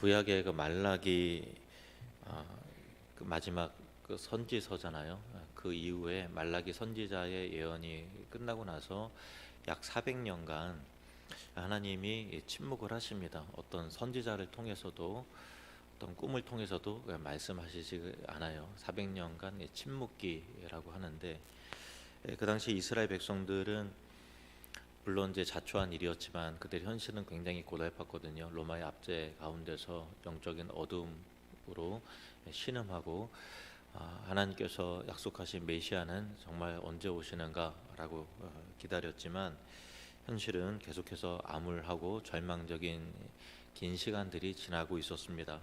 구약의 그 말라기 그 마지막 그 선지서잖아요. 그 이후에 말라기 선지자의 예언이 끝나고 나서 약 400년간 하나님이 침묵을 하십니다. 어떤 선지자를 통해서도 어떤 꿈을 통해서도 말씀하시지 않아요. 400년간 침묵기라고 하는데, 그 당시 이스라엘 백성들은 물론 이제 자초한 일이었지만 그들 현실은 굉장히 고달팠거든요. 로마의 압제 가운데서 영적인 어둠으로 신음하고, 하나님께서 약속하신 메시아는 정말 언제 오시는가라고 기다렸지만 현실은 계속해서 암울하고 절망적인 긴 시간들이 지나고 있었습니다.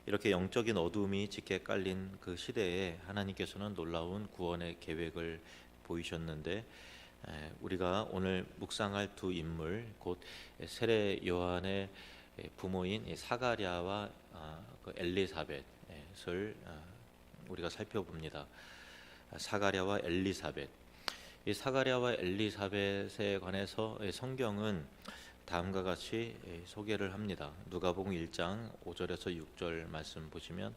이렇게 영적인 어둠이 짙게 깔린 그 시대에 하나님께서는 놀라운 구원의 계획을 보이셨는데, 우리가 오늘 묵상할 두 인물, 곧 세례 요한의 부모인 사가랴와 그 엘리사벳을 우리가 살펴봅니다. 사가랴와 엘리사벳. 이 사가랴와 엘리사벳에 관해서 성경은 다음과 같이 소개를 합니다. 누가복음 1장 5절에서 6절 말씀 보시면,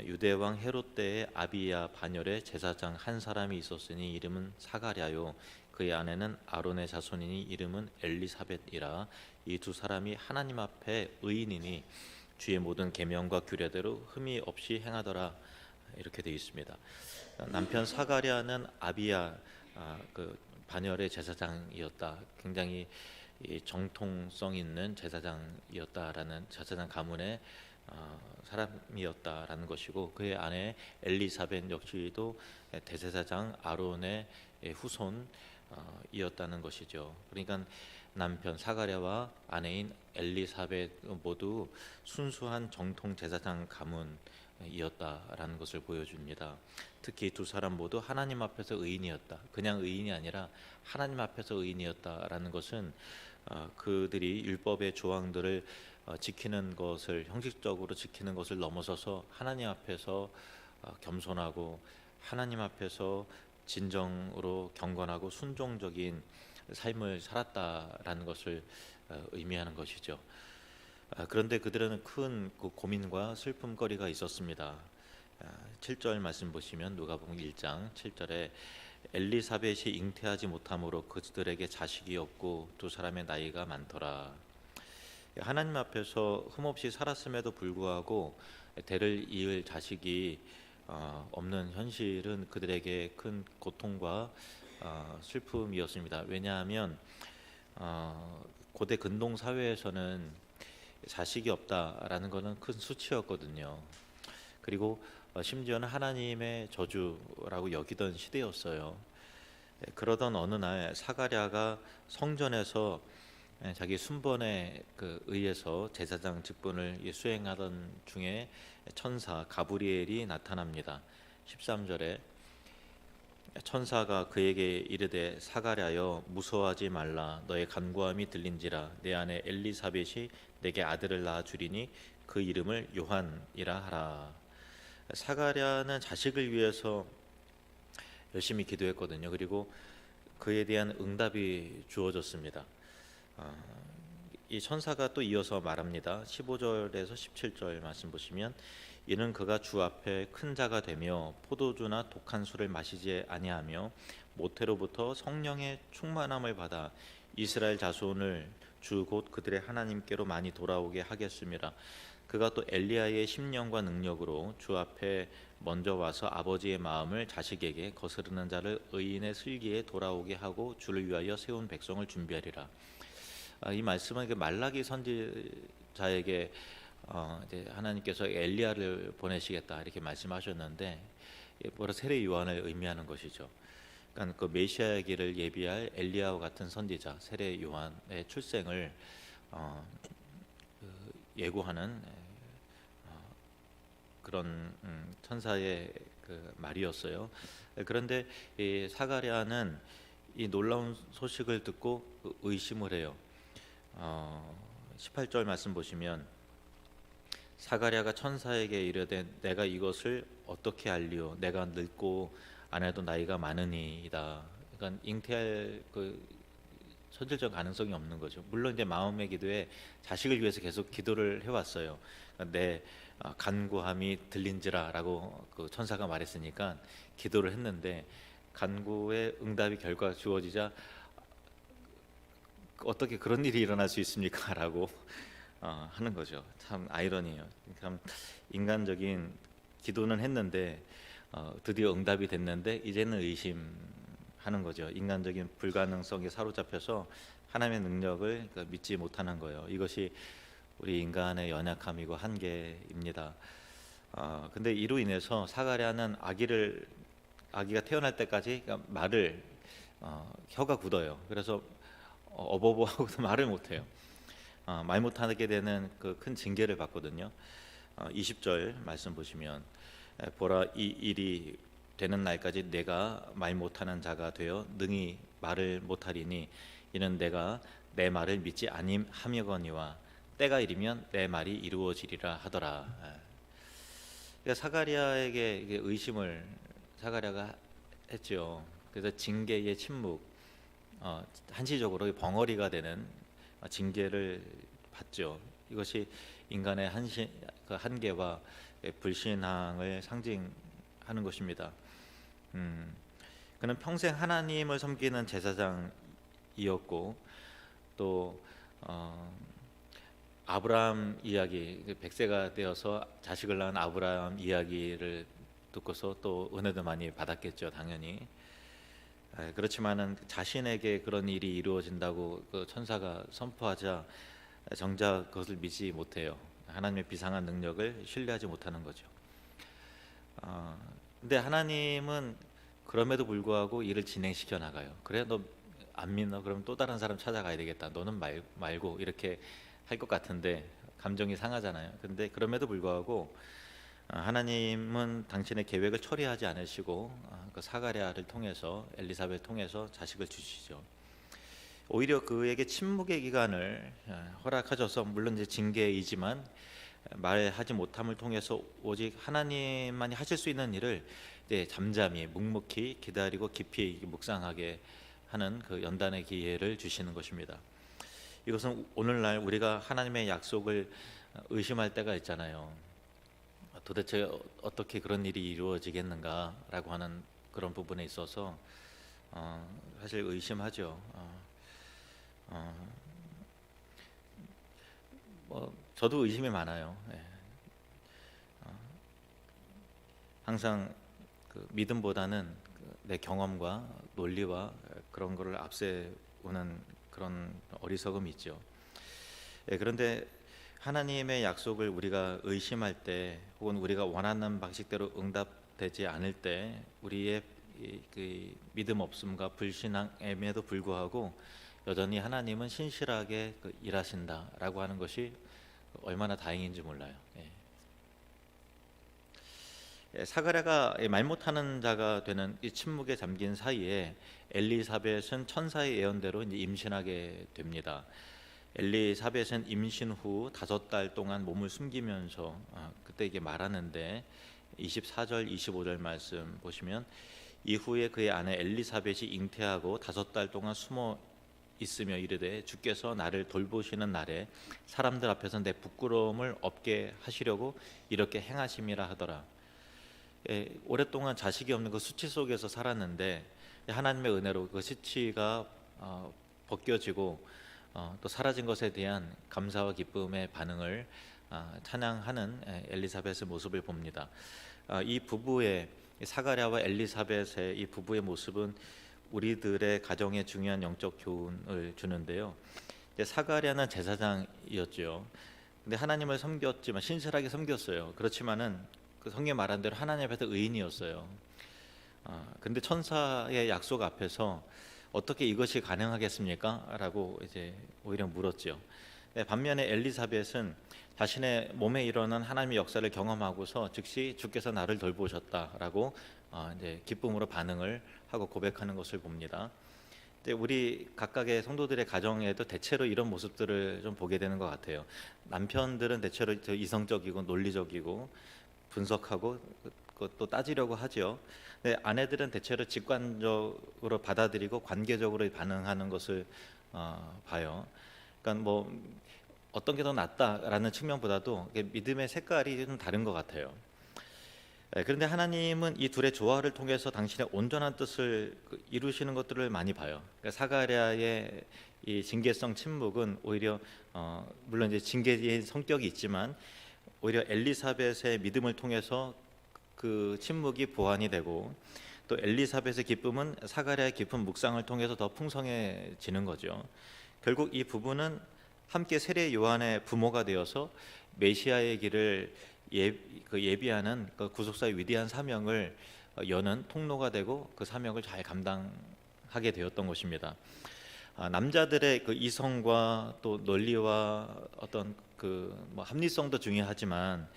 유대 왕 헤롯 때에 아비야 반열에 제사장 한 사람이 있었으니 이름은 사가랴요, 그의 아내는 아론의 자손이니 이름은 엘리사벳이라. 이 두 사람이 하나님 앞에 의인이니 주의 모든 계명과 규례대로 흠이 없이 행하더라. 이렇게 되어 있습니다. 남편 사가랴는 아비야 그 반열의 제사장이었다. 굉장히 정통성 있는 제사장이었다라는, 제사장 가문의 사람이었다라는 것이고, 그의 아내 엘리사벳 역시도 대제사장 아론의 후손이었다는 것이죠. 그러니까 남편 사가랴와 아내인 엘리사벳 모두 순수한 정통 제사장 가문이었다라는 것을 보여줍니다. 특히 두 사람 모두 하나님 앞에서 의인이었다. 그냥 의인이 아니라 하나님 앞에서 의인이었다라는 것은 그들이 율법의 조항들을 지키는 것을, 형식적으로 지키는 것을 넘어서서 하나님 앞에서 겸손하고 하나님 앞에서 진정으로 경건하고 순종적인 삶을 살았다라는 것을 의미하는 것이죠. 그런데 그들은 큰 고민과 슬픔거리가 있었습니다. 7절 말씀 보시면 누가복음 1장 7절에 엘리사벳이 잉태하지 못함으로 그들에게 자식이 없고 두 사람의 나이가 많더라. 하나님 앞에서 흠없이 살았음에도 불구하고 대를 이을 자식이 없는 현실은 그들에게 큰 고통과 슬픔이었습니다. 왜냐하면 고대 근동 사회에서는 자식이 없다라는 것은 큰 수치였거든요. 그리고 심지어는 하나님의 저주라고 여기던 시대였어요. 그러던 어느 날 사가랴가 성전에서 자기 순번에 의해서 제사장 직분을 수행하던 중에 천사 가브리엘이 나타납니다. 13절에 천사가 그에게 이르되 사가랴여 무서워하지 말라. 너의 간구함이 들린지라. 내 아내 엘리사벳이 내게 아들을 낳아 주리니 그 이름을 요한이라 하라. 사가랴는 자식을 위해서 열심히 기도했거든요. 그리고 그에 대한 응답이 주어졌습니다. 이 천사가 또 이어서 말합니다. 15절에서 17절 말씀 보시면, 이는 그가 주 앞에 큰 자가 되며 포도주나 독한 술을 마시지 아니하며 모태로부터 성령의 충만함을 받아 이스라엘 자손을 주 곧 그들의 하나님께로 많이 돌아오게 하겠습니다. 그가 또 엘리야의 심령과 능력으로 주 앞에 먼저 와서 아버지의 마음을 자식에게, 거스르는 자를 의인의 슬기에 돌아오게 하고 주를 위하여 세운 백성을 준비하리라. 이 말씀은 말라기 선지자에게 이제 하나님께서 엘리야를 보내시겠다 이렇게 말씀하셨는데, 바로 세례 요한을 의미하는 것이죠. 그러니까 그 메시아의 길을 예비할 엘리야와 같은 선지자 세례 요한의 출생을 예고하는 그런 천사의 말이었어요. 그런데 이 사가랴는 이 놀라운 소식을 듣고 의심을 해요. 18절 말씀 보시면, 사가랴가 천사에게 이르되 내가 이것을 어떻게 알리오? 내가 늙고 아내도 나이가 많으니이다. 그러니까 잉태할 현실적 가능성이 없는 거죠. 물론 이제 마음의 기도에 자식을 위해서 계속 기도를 해왔어요. 내 간구함이 들린지라라고 그 천사가 말했으니까 기도를 했는데 간구의 응답이 결과 주어지자 어떻게 그런 일이 일어날 수 있습니까?라고 하는 거죠. 참 아이러니해요. 참 인간적인 기도는 했는데 드디어 응답이 됐는데 이제는 의심하는 거죠. 인간적인 불가능성에 사로잡혀서 하나님의 능력을 믿지 못하는 거예요. 이것이 우리 인간의 연약함이고 한계입니다. 근데 이로 인해서 사가랴는 아기가 태어날 때까지 말을 혀가 굳어요. 그래서 어버버하고도 말을 못해요. 말 못하게 되는 그 큰 징계를 받거든요. 20절 말씀 보시면 보라 이 일이 되는 날까지 내가 말 못하는 자가 되어 능히 말을 못하리니 이는 내가 내 말을 믿지 아니하며거니와 때가 이르면 내 말이 이루어지리라 하더라. 그러니까 사가랴에게 이게 의심을 사가랴가 했죠. 그래서 징계의 침묵, 한시적으로 벙어리가 되는 징계를 받죠. 이것이 인간의 한계와 불신앙을 상징하는 것입니다. 그는 평생 하나님을 섬기는 제사장이었고 또 아브라함 이야기, 100세가 되어서 자식을 낳은 아브라함 이야기를 듣고서 또 은혜도 많이 받았겠죠, 당연히. 그렇지만은 자신에게 그런 일이 이루어진다고 그 천사가 선포하자 정작 그것을 믿지 못해요. 하나님의 비상한 능력을 신뢰하지 못하는 거죠. 근데 하나님은 그럼에도 불구하고 일을 진행시켜 나가요. 그래, 너 안 믿나? 그럼 또 다른 사람 찾아가야 되겠다. 너는 말고 이렇게 할 것 같은데 감정이 상하잖아요. 근데 그럼에도 불구하고 하나님은 당신의 계획을 처리하지 않으시고 그 사가랴를 통해서 엘리사벳을 통해서 자식을 주시죠. 오히려 그에게 침묵의 기간을 허락하셔서 물론 이제 징계이지만 말하지 못함을 통해서 오직 하나님만이 하실 수 있는 일을 이제 잠잠히 묵묵히 기다리고 깊이 묵상하게 하는 그 연단의 기회를 주시는 것입니다. 이것은 오늘날 우리가 하나님의 약속을 의심할 때가 있잖아요. 도대체 어떻게 그런 일이 이루어지겠는가라고 하는 그런 부분에 있어서 사실 의심하죠. 저도 의심이 많아요. 항상 그 믿음보다는 내 경험과 논리와 그런 거를 앞세우는 그런 어리석음이 있죠. 그런데 하나님의 약속을 우리가 의심할 때 혹은 우리가 원하는 방식대로 응답되지 않을 때 우리의 그 믿음 없음과 불신앙임에도 불구하고 여전히 하나님은 신실하게 일하신다라고 하는 것이 얼마나 다행인지 몰라요. 사가랴가 말 못하는 자가 되는 이 침묵에 잠긴 사이에 엘리사벳은 천사의 예언대로 이제 임신하게 됩니다. 엘리사벳은 임신 후 5달 동안 몸을 숨기면서 그때 이게 말하는데 24절 25절 말씀 보시면 이후에 그의 아내 엘리사벳이 잉태하고 5달 동안 숨어 있으며 이르되 주께서 나를 돌보시는 날에 사람들 앞에서 내 부끄러움을 없게 하시려고 이렇게 행하심이라 하더라. 오랫동안 자식이 없는 그 수치 속에서 살았는데 하나님의 은혜로 그 수치가 벗겨지고 또 사라진 것에 대한 감사와 기쁨의 반응을 찬양하는 엘리사벳의 모습을 봅니다. 이 부부의 사가랴와 엘리사벳의 이 부부의 모습은 우리들의 가정에 중요한 영적 교훈을 주는데요. 사가랴는 제사장이었죠. 근데 하나님을 섬겼지만 신실하게 섬겼어요. 그렇지만은 그 성경 말한 대로 하나님 앞에서 의인이었어요. 근데 천사의 약속 앞에서 어떻게 이것이 가능하겠습니까? 라고 이제 오히려 물었죠. 반면에 엘리사벳은 자신의 몸에 일어난 하나님의 역사를 경험하고서 즉시 주께서 나를 돌보셨다라고 이제 기쁨으로 반응을 하고 고백하는 것을 봅니다. 우리 각각의 성도들의 가정에도 대체로 이런 모습들을 좀 보게 되는 것 같아요. 남편들은 대체로 이성적이고 논리적이고 분석하고 것도 따지려고 하죠. 근데 아내들은 대체로 직관적으로 받아들이고 관계적으로 반응하는 것을 봐요. 그러니까 뭐 어떤 게 더 낫다라는 측면보다도 믿음의 색깔이 좀 다른 것 같아요. 그런데 하나님은 이 둘의 조화를 통해서 당신의 온전한 뜻을 이루시는 것들을 많이 봐요. 그러니까 사가랴의 이 징계성 침묵은 오히려 물론 이제 징계의 성격이 있지만 오히려 엘리사벳의 믿음을 통해서 그 침묵이 보완이 되고, 또 엘리사벳의 기쁨은 사가랴의 깊은 묵상을 통해서 더 풍성해지는 거죠. 결국 이 부부는 함께 세례 요한의 부모가 되어서 메시아의 길을 예비하는 그 구속사의 위대한 사명을 여는 통로가 되고 그 사명을 잘 감당하게 되었던 것입니다. 남자들의 그 이성과 또 논리와 어떤 그 뭐 합리성도 중요하지만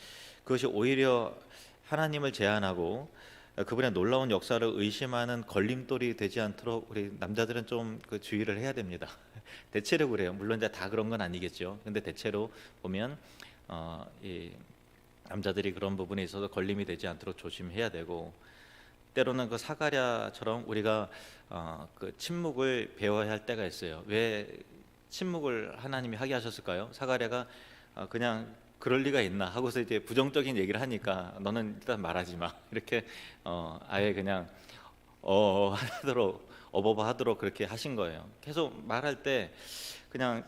그것이 오히려 하나님을 제한하고 그분의 놀라운 역사를 의심하는 걸림돌이 되지 않도록 우리 남자들은 좀 그 주의를 해야 됩니다. 대체로 그래요. 물론 이제 다 그런 건 아니겠죠. 근데 대체로 보면 이 남자들이 그런 부분에 있어서 걸림이 되지 않도록 조심해야 되고, 때로는 그 사가랴처럼 우리가 그 침묵을 배워야 할 때가 있어요. 왜 침묵을 하나님이 하게 하셨을까요? 사가랴가 그냥 그럴 리가 있나 하고서 이제 부정적인 얘기를 하니까 너는 일단 말하지 마 이렇게 아예 그냥 하도록 어버버하도록 그렇게 하신 거예요. 계속 말할 때 그냥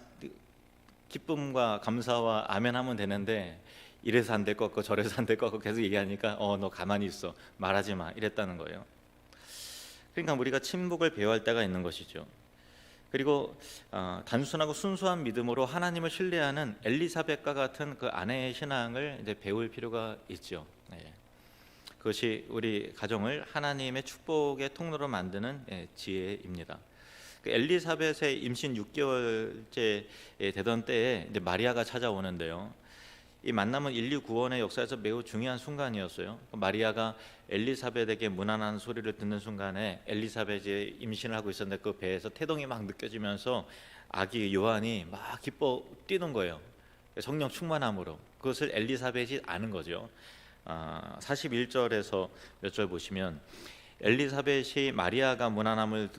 기쁨과 감사와 아멘 하면 되는데 이래서 안 될 것 같고 저래서 안 될 것 같고 계속 얘기하니까 너 가만히 있어 말하지 마 이랬다는 거예요. 그러니까 우리가 침묵을 배워할 때가 있는 것이죠. 그리고 단순하고 순수한 믿음으로 하나님을 신뢰하는 엘리사벳과 같은 그 아내의 신앙을 이제 배울 필요가 있죠. 그것이 우리 가정을 하나님의 축복의 통로로 만드는 지혜입니다. 그 엘리사벳의 임신 6개월째 되던 때에 이제 마리아가 찾아오는데요. 이 만남은 인류 구원의 역사에서 매우 중요한 순간이었어요. 마리아가 엘리사벳에게 무난한 소리를 듣는 순간에 엘리사벳이 임신을 하고 있었는데 그 배에서 태동이 막 느껴지면서 아기 요한이 막 기뻐 뛰는 거예요. 성령 충만함으로. 그것을 엘리사벳이 아는 거죠. 41절에서 몇 절 보시면 엘리사벳이 마리아가 무난함을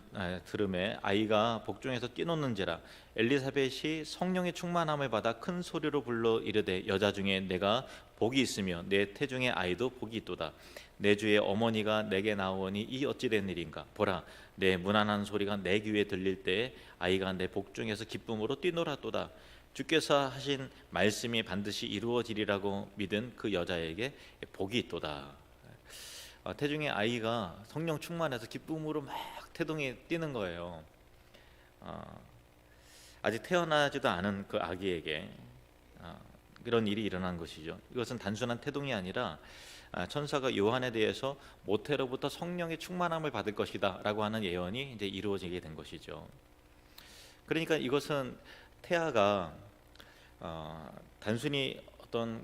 들음에 아이가 복중에서 뛰노는지라 엘리사벳이 성령의 충만함을 받아 큰 소리로 불러 이르되 여자 중에 내가 복이 있으며 내 태중의 아이도 복이 있도다. 내 주의 어머니가 내게 나오니 이 어찌된 일인가. 보라 내 무난한 소리가 내 귀에 들릴 때에 아이가 내 복중에서 기쁨으로 뛰놀았도다. 주께서 하신 말씀이 반드시 이루어지리라고 믿은 그 여자에게 복이 있도다. 태중의 아이가 성령 충만해서 기쁨으로 막 태동이 뛰는 거예요. 아직 태어나지도 않은 그 아기에게 이런 일이 일어난 것이죠. 이것은 단순한 태동이 아니라 천사가 요한에 대해서 모태로부터 성령의 충만함을 받을 것이다라고 하는 예언이 이제 이루어지게 된 것이죠. 그러니까 이것은 태아가 단순히 어떤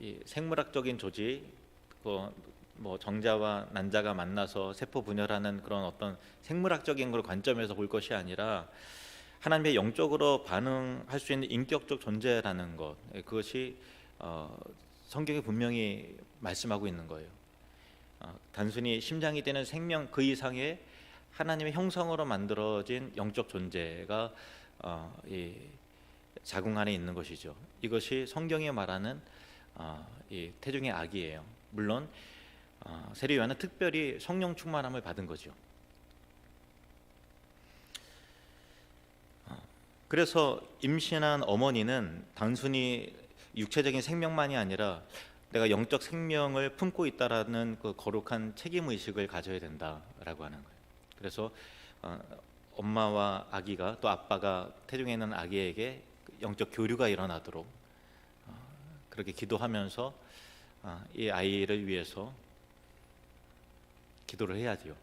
이 생물학적인 조직, 정자와 난자가 만나서 세포 분열하는 그런 어떤 생물학적인 걸 관점에서 볼 것이 아니라 하나님의 영적으로 반응할 수 있는 인격적 존재라는 것, 그것이 성경에 분명히 말씀하고 있는 거예요. 단순히 심장이 되는 생명 그 이상의 하나님의 형상으로 만들어진 영적 존재가 이 자궁 안에 있는 것이죠. 이것이 성경이 말하는 이 태중의 아기예요. 물론 세례 요한은 특별히 성령 충만함을 받은 거죠. 그래서 임신한 어머니는 단순히 육체적인 생명만이 아니라 내가 영적 생명을 품고 있다라는 그 거룩한 책임 의식을 가져야 된다라고 하는 거예요. 그래서 엄마와 아기가 또 아빠가 태중에 있는 아기에게 영적 교류가 일어나도록 그렇게 기도하면서 이 아이를 위해서 기도를 해야지요.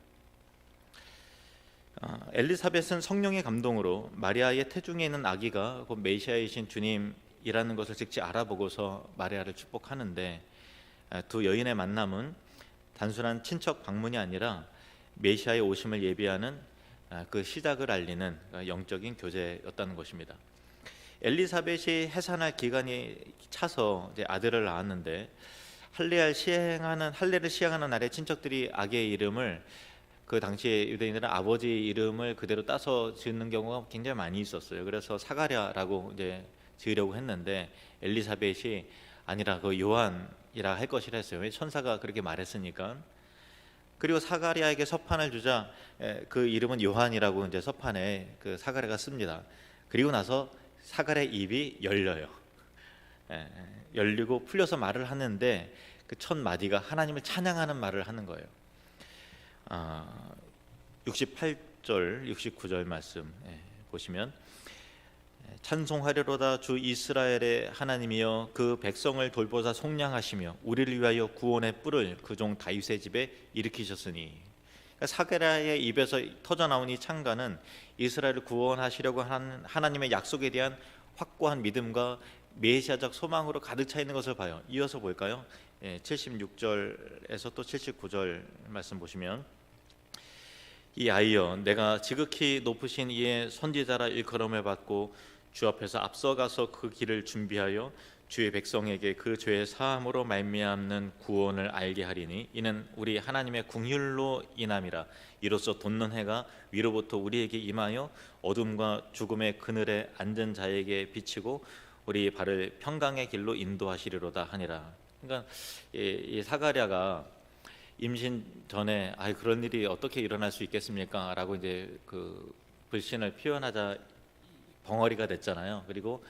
엘리사벳은 성령의 감동으로 마리아의 태중에 있는 아기가 곧 메시아이신 주님이라는 것을 즉시 알아보고서 마리아를 축복하는데, 두 여인의 만남은 단순한 친척 방문이 아니라 메시아의 오심을 예비하는 그 시작을 알리는 영적인 교제였다는 것입니다. 엘리사벳이 해산할 기간이 차서 이제 아들을 낳았는데 할례를 시행하는 날에 친척들이 아기의 이름을 그 당시에 유대인들은 아버지 이름을 그대로 따서 지는 경우가 굉장히 많이 있었어요. 그래서 사가랴라고 이제 지으려고 했는데 엘리사벳이 아니라 그 요한이라 할 것이라 했어요. 왜? 천사가 그렇게 말했으니까. 그리고 사가랴에게 서판을 주자 그 이름은 요한이라고 이제 서판에 그 사가랴가 씁니다. 그리고 나서 사가랴의 입이 열려요. 열리고 풀려서 말을 하는데 그 첫 마디가 하나님을 찬양하는 말을 하는 거예요. 68절, 69절 말씀 보시면 찬송하리로다 주 이스라엘의 하나님이여 그 백성을 돌보사 속량하시며 우리를 위하여 구원의 뿔을 그 종 다윗의 집에 일으키셨으니. 그러니까 사가랴의 입에서 터져나온 이 찬가는 이스라엘을 구원하시려고 하는 하나님의 약속에 대한 확고한 믿음과 메시아적 소망으로 가득 차 있는 것을 봐요. 이어서 볼까요? 76절에서 또 79절 말씀 보시면 이 아이여 내가 지극히 높으신 이의 선지자라 일컬음을 받고 주 앞에서 앞서가서 그 길을 준비하여 주의 백성에게 그 죄의 사함으로 말미암는 구원을 알게 하리니 이는 우리 하나님의 긍휼로 인함이라. 이로써 돋는 해가 위로부터 우리에게 임하여 어둠과 죽음의 그늘에 앉은 자에게 비치고 우리 발을 평강의 길로 인도하시리로다 하니라. 그러니까 이 사가랴가 임신 전에 그런 일이 어떻게 일어날 수 있겠습니까? 라고 이제 그 불신을 표현하자 벙어리가 됐잖아요. 그리고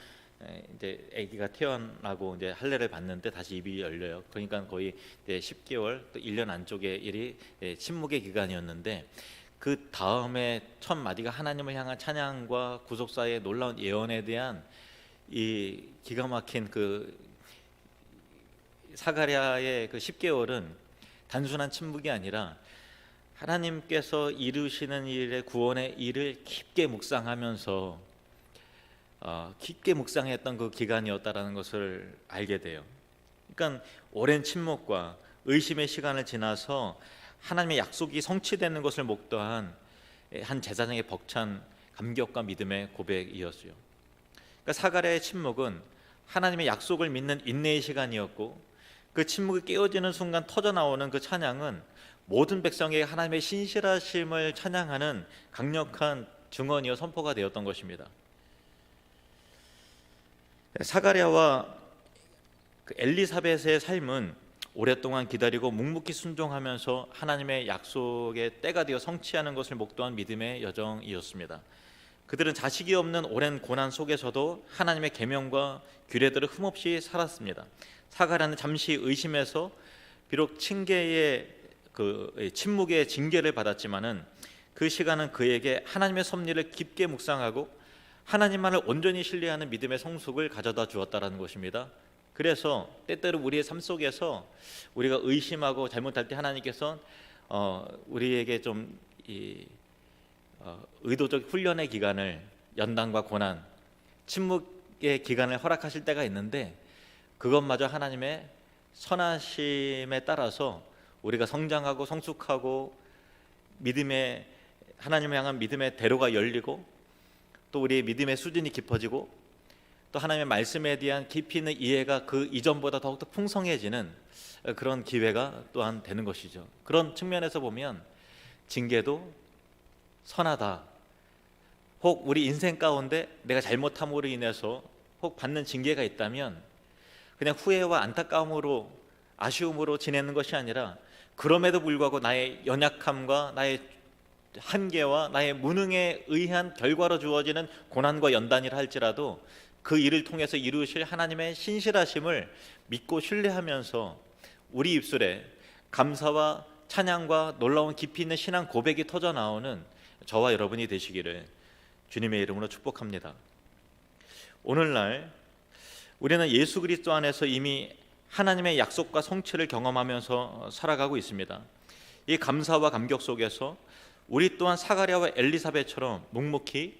이제 아기가 태어나고 이제 할례를 받는데 다시 입이 열려요. 그러니까 거의 이제 10개월 또 1년 안쪽의 일이 침묵의 기간이었는데 그 다음에 첫 마디가 하나님을 향한 찬양과 구속사의 놀라운 예언에 대한 이 기가 막힌 그 사가랴의 그 10개월은 단순한 침묵이 아니라 하나님께서 이루시는 일의 구원의 일을 깊게 묵상하면서 깊게 묵상했던 그 기간이었다라는 것을 알게 돼요. 그러니까 오랜 침묵과 의심의 시간을 지나서 하나님의 약속이 성취되는 것을 목도한 한 제사장의 벅찬 감격과 믿음의 고백이었어요. 그러니까 사가랴의 침묵은 하나님의 약속을 믿는 인내의 시간이었고 그 침묵이 깨어지는 순간 터져나오는 그 찬양은 모든 백성에게 하나님의 신실하심을 찬양하는 강력한 증언이어 선포가 되었던 것입니다. 사가랴와 그 엘리사벳의 삶은 오랫동안 기다리고 묵묵히 순종하면서 하나님의 약속의 때가 되어 성취하는 것을 목도한 믿음의 여정이었습니다. 그들은 자식이 없는 오랜 고난 속에서도 하나님의 계명과 규례들을 흠없이 살았습니다. 사가랴는 잠시 의심해서 비록 징계의 그 침묵의 징계를 받았지만은 그 시간은 그에게 하나님의 섭리를 깊게 묵상하고 하나님만을 온전히 신뢰하는 믿음의 성숙을 가져다 주었다라는 것입니다. 그래서 때때로 우리의 삶 속에서 우리가 의심하고 잘못할 때 하나님께서 우리에게 좀 의도적 훈련의 기간을, 연단과 고난, 침묵의 기간을 허락하실 때가 있는데 그것마저 하나님의 선하심에 따라서 우리가 성장하고 성숙하고 믿음의 하나님을 향한 믿음의 대로가 열리고 또 우리의 믿음의 수준이 깊어지고 또 하나님의 말씀에 대한 깊이 있는 이해가 그 이전보다 더욱더 풍성해지는 그런 기회가 또한 되는 것이죠. 그런 측면에서 보면 징계도 선하다. 혹 우리 인생 가운데 내가 잘못함으로 인해서 혹 받는 징계가 있다면 그냥 후회와 안타까움으로 아쉬움으로 지내는 것이 아니라 그럼에도 불구하고 나의 연약함과 나의 한계와 나의 무능에 의한 결과로 주어지는 고난과 연단이라 할지라도 그 일을 통해서 이루실 하나님의 신실하심을 믿고 신뢰하면서 우리 입술에 감사와 찬양과 놀라운 깊이 있는 신앙 고백이 터져나오는 저와 여러분이 되시기를 주님의 이름으로 축복합니다. 오늘날 우리는 예수 그리스도 안에서 이미 하나님의 약속과 성취를 경험하면서 살아가고 있습니다. 이 감사와 감격 속에서 우리 또한 사가랴와 엘리사벳처럼 묵묵히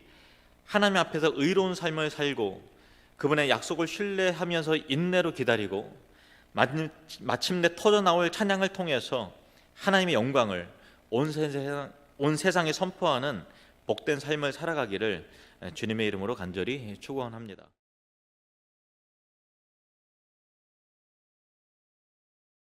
하나님 앞에서 의로운 삶을 살고 그분의 약속을 신뢰하면서 인내로 기다리고 마침내 터져나올 찬양을 통해서 하나님의 영광을 온 세상에 선포하는 복된 삶을 살아가기를 주님의 이름으로 간절히 축원합니다.